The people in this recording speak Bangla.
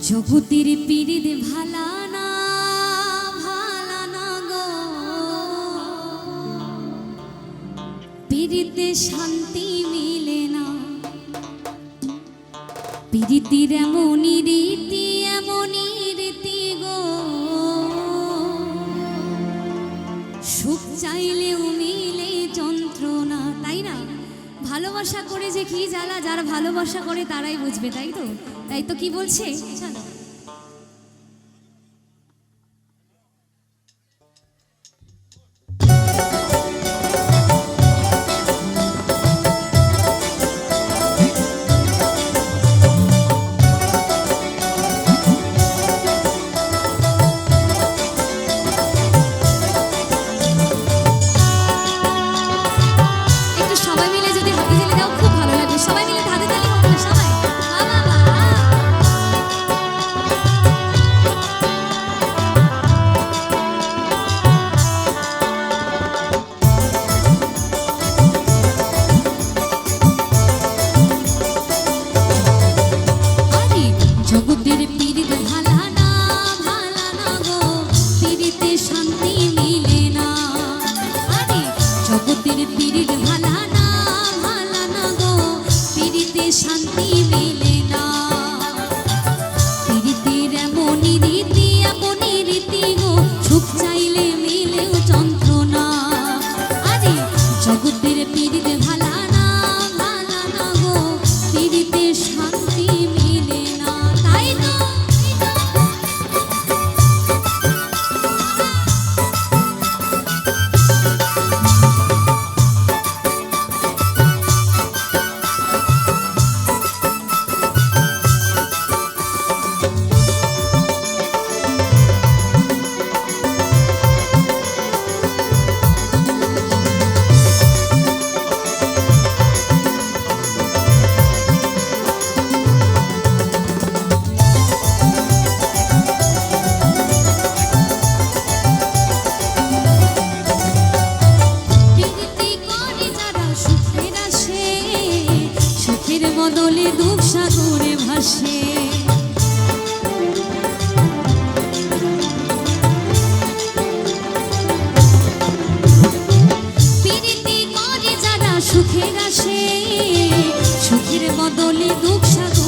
জগতের পীড়িত ভালা না ভালা না গো, পীড়িতে শান্তি মিলে না। পীড়িতির এমনই রীতি গো, সুখ চাইলেও মিলে যন্ত্রণা, তাই না? ভালোবাসা করে যে কি জ্বালা, যারা ভালোবাসা করে তারাই বুঝবে, তাই তো? তাই তো কি বলছে, চলো শান্তি মিলে না। পীড়িতের এমনই রীতি গো, সুখ চাইলে মিলেও যন্ত্রণা। আরে জগতের পীড়িত ভালা না গো, পীড়িতে শান্তি মিলে না, তাই তো? বদলে দুঃখ সাগরে ভাসে, পীড়িতি করে যারা সুখের আসে, সুখের বদলে দুঃখ সাগরে